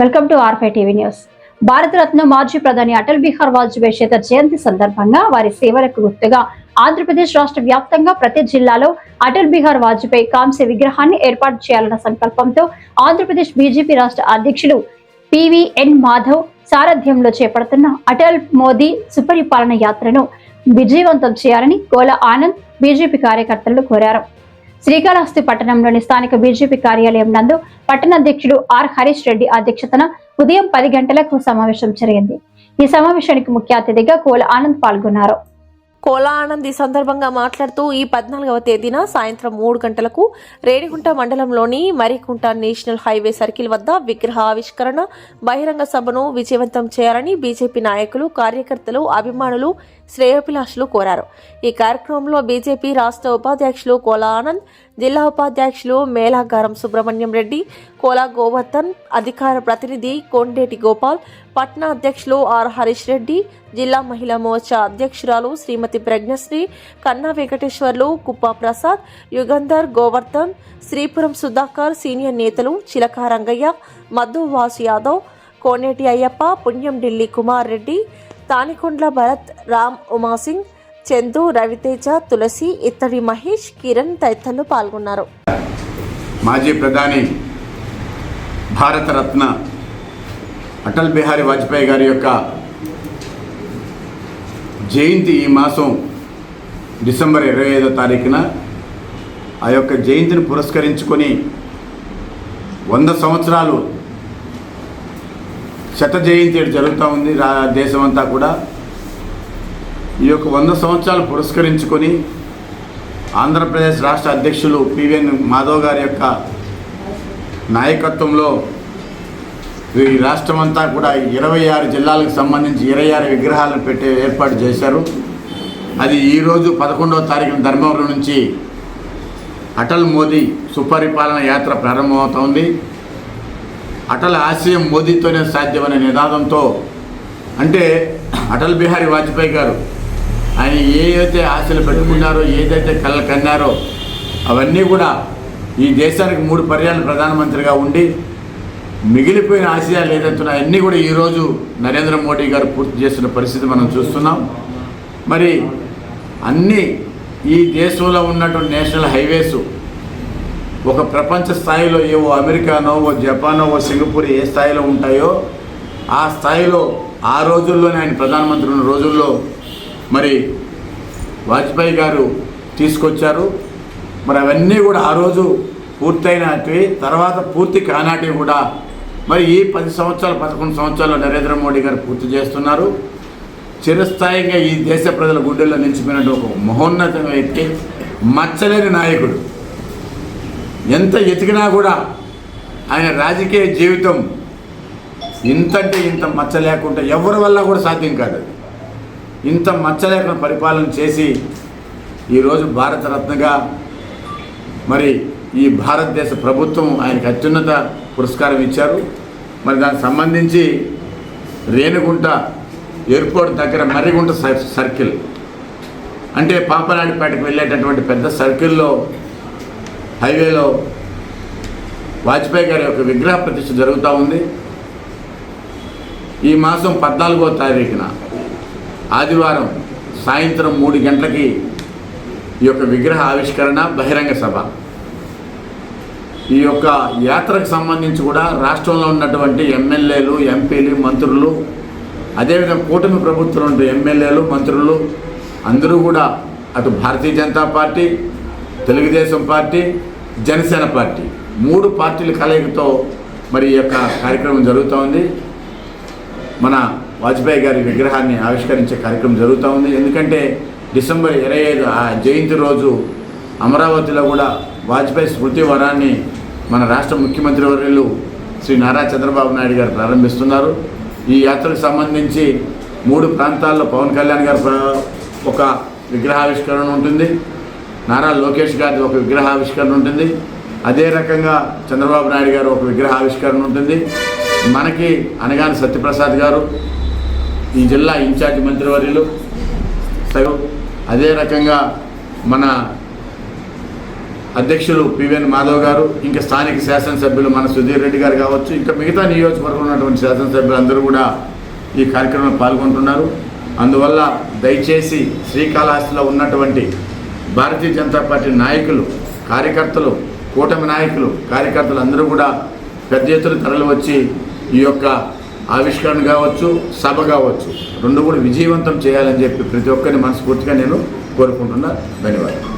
Welcome to R five TV news. Bharat Ratna మాజీ ప్రధాని అటల్ బిహారీ వాజ్పేయి శత జయంతి సందర్భంగా వారి సేవలకు గుర్తుగా ఆంధ్రప్రదేశ్ రాష్ట్ర వ్యాప్తంగా ప్రతి జిల్లాలో అటల్ బిహారీ వాజ్పేయి కాంస్య విగ్రహాన్ని ఏర్పాటు చేయాలన్న సంకల్పంతో ఆంధ్రప్రదేశ్ బీజేపీ రాష్ట్ర అధ్యక్షులు పివిఎన్ మాధవ్ సారథ్యంలో చేపడుతున్న అటల్ మోదీ సుపరిపాలన యాత్రను విజయవంతం చేయాలని కోల ఆనంద్ బీజేపీ కార్యకర్తలను కోరారు. శ్రీకాళహస్తి పట్టణంలోని స్థానిక బీజేపీ కార్యాలయం నందు పట్టణ అధ్యక్షుడు ఆర్ హరీష్ రెడ్డి అధ్యక్షతన ఉదయం 10 గంటలకు సమావేశం జరిగింది. ఈ సమావేశానికి ముఖ్య అతిథిగా కోల ఆనంద్ పాల్గొన్నారు. కోలా ఆనంద్ ఈ సందర్భంగా మాట్లాడుతూ ఈ 14వ తేదీన సాయంత్రం 3 గంటలకు రేణిగుంట మండలంలోని మరికుంట నేషనల్ హైవే సర్కిల్ వద్ద విగ్రహ ఆవిష్కరణ బహిరంగ సభను విజయవంతం చేయాలని బీజేపీ నాయకులు, కార్యకర్తలు, అభిమానులు, శ్రేయోభిలాషులు కోరారు. ఈ కార్యక్రమంలో బీజేపీ రాష్ట్ర ఉపాధ్యక్షులు కోలా ఆనంద్, జిల్లా ఉపాధ్యక్షులు మేళాగారం సుబ్రహ్మణ్యం రెడ్డి, కోలా గోవర్ధన్, అధికార ప్రతినిధి కొండేటి గోపాల్, పట్న అధ్యక్షులు ఆర్ హరీష్ రెడ్డి, జిల్లా మహిళా మోర్చా అధ్యక్షురాలు శ్రీమతి ప్రజ్ఞశ్రీ, కన్నా వెంకటేశ్వర్లు, కుప్ప ప్రసాద్, యుగంధర్, గోవర్ధన్, శ్రీపురం సుధాకర్, సీనియర్ నేతలు చిలక రంగయ్య, మధు వాసు యాదవ్, కోనేటి అయ్యప్ప, పుణ్యం ఢిల్లీ కుమార్ రెడ్డి, తానికొండ్ల భరత్, రామ్ ఉమాసింగ్, చందు, రవితేజ, తులసి, ఇత్తడి మహేష్, కిరణ్ తదితరులు పాల్గొన్నారు. మాజీ ప్రధాని భారతరత్న అటల్ బిహారీ వాజ్పేయి గారి యొక్క జయంతి ఈ మాసం డిసెంబర్ 25వ తారీఖున ఆ యొక్క జయంతిని పురస్కరించుకొని 100 సంవత్సరాలు శత జయంతి జరుగుతూ ఉంది దేశమంతా కూడా. ఈ యొక్క 100 సంవత్సరాలు పురస్కరించుకొని ఆంధ్రప్రదేశ్ రాష్ట్ర అధ్యక్షులు పివిఎన్ మాధవ్ గారి యొక్క నాయకత్వంలో ఈ రాష్ట్రమంతా కూడా 26 జిల్లాలకు సంబంధించి 26 విగ్రహాలను ఏర్పాటు చేశారు. అది ఈరోజు 11వ తారీఖున ధర్మవరం నుంచి అటల్ మోదీ సుపరిపాలన యాత్ర ప్రారంభమవుతోంది. అటల్ ఆశయం మోదీతోనే సాధ్యమనే నినాదంతో, అంటే అటల్ బిహారీ వాజ్పేయి గారు ఆయన ఏదైతే ఆశలు పెట్టుకున్నారో, ఏదైతే కళలు కన్నారో అవన్నీ కూడా ఈ దేశానికి 3 పర్యాలు ప్రధానమంత్రిగా ఉండి మిగిలిపోయిన ఆశయాలు ఏదైతే అన్నీ కూడా ఈరోజు నరేంద్ర మోడీ గారు పూర్తి చేస్తున్న పరిస్థితి మనం చూస్తున్నాం. మరి అన్నీ ఈ దేశంలో ఉన్నటువంటి నేషనల్ హైవేసు ఒక ప్రపంచ స్థాయిలో ఏవో అమెరికానో, ఓ జపానో, ఓ సింగపూర్ ఏ స్థాయిలో ఉంటాయో ఆ స్థాయిలో ఆ రోజుల్లోనే ఆయన ప్రధానమంత్రి ఉన్న రోజుల్లో మరి వాజ్పేయి గారు తీసుకొచ్చారు. మరి అవన్నీ కూడా ఆ రోజు పూర్తయినవి, తర్వాత పూర్తి కానాటివి కూడా మరి ఈ 10 సంవత్సరాలు 11 సంవత్సరాల్లో నరేంద్ర మోడీ గారు పూర్తి చేస్తున్నారు. చిరస్థాయిగా ఈ దేశ ప్రజల గుండెల్లో నిలిచిపోయినట్టు ఒక మహోన్నతమైన వ్యక్తి, మచ్చలేని నాయకుడు. ఎంత ఎతికినా కూడా ఆయన రాజకీయ జీవితం ఇంతంటే ఇంత మచ్చ లేకుండా ఎవరి వల్ల కూడా సాధ్యం కాదు. ఇంత మచ్చ లేకుండా పరిపాలన చేసి ఈరోజు భారతరత్నగా మరి ఈ భారతదేశ ప్రభుత్వం ఆయనకు అత్యున్నత పురస్కారం ఇచ్చారు. మరి దానికి సంబంధించి రేణిగుంట ఎయిర్పోర్ట్ దగ్గర మర్రిగుంట సర్కిల్, అంటే పాపనాడిపేటకు వెళ్ళేటటువంటి పెద్ద సర్కిల్లో హైవేలో వాజ్పేయి గారి యొక్క విగ్రహ ప్రతిష్ఠ జరుగుతూ ఉంది. ఈ మాసం 14వ తారీఖున ఆదివారం సాయంత్రం 3 గంటలకి ఈ యొక్క విగ్రహ ఆవిష్కరణ బహిరంగ సభ. ఈ యొక్క యాత్రకు సంబంధించి కూడా రాష్ట్రంలో ఉన్నటువంటి ఎమ్మెల్యేలు, ఎంపీలు, మంత్రులు, అదేవిధంగా కూటమి ప్రభుత్వంలో ఉండే ఎమ్మెల్యేలు, మంత్రులు అందరూ కూడా అటు Bharatiya Janata party, Telugu Desam party, Janasena party 3 పార్టీల కలయికతో మరి ఈ యొక్క కార్యక్రమం జరుగుతూ ఉంది. మన వాజ్పేయి గారి విగ్రహాన్ని ఆవిష్కరించే కార్యక్రమం జరుగుతూ ఉంది. ఎందుకంటే డిసెంబర్ 25 ఆ జయంతి రోజు అమరావతిలో కూడా వాజ్పేయి స్మృతి వనాన్ని మన రాష్ట్ర ముఖ్యమంత్రి వర్యులు శ్రీ నారా చంద్రబాబు నాయుడు గారు ప్రారంభిస్తున్నారు. ఈ యాత్రకు సంబంధించి 3 ప్రాంతాల్లో పవన్ కళ్యాణ్ గారు ఒక విగ్రహావిష్కరణ ఉంటుంది, నారా లోకేష్ గారి ఒక విగ్రహావిష్కరణ ఉంటుంది, అదే రకంగా చంద్రబాబు నాయుడు గారు ఒక విగ్రహావిష్కరణ ఉంటుంది. మనకి అనగాని సత్యప్రసాద్ గారు ఈ జిల్లా ఇన్ఛార్జి మంత్రివర్యులు, అదే రకంగా మన అధ్యక్షులు పివిఎన్ మాధవ్ గారు, ఇంకా స్థానిక శాసనసభ్యులు మన సుధీర్ రెడ్డి గారు కావచ్చు, ఇంకా మిగతా నియోజకవర్గంలో ఉన్నటువంటి శాసనసభ్యులు అందరూ కూడా ఈ కార్యక్రమంలో పాల్గొంటున్నారు. అందువల్ల దయచేసి శ్రీకాళహస్తిలో ఉన్నటువంటి భారతీయ జనతా పార్టీ నాయకులు, కార్యకర్తలు, కూటమి నాయకులు, కార్యకర్తలు అందరూ కూడా పెద్ద ఎత్తున తరలి వచ్చి ఈ యొక్క ఆవిష్కరణ కావచ్చు, సభ కావచ్చు, రెండు కూడా విజయవంతం చేయాలని చెప్పి ప్రతి ఒక్కరిని మనస్ఫూర్తిగా నేను కోరుకుంటున్నా. ధన్యవాదాలు.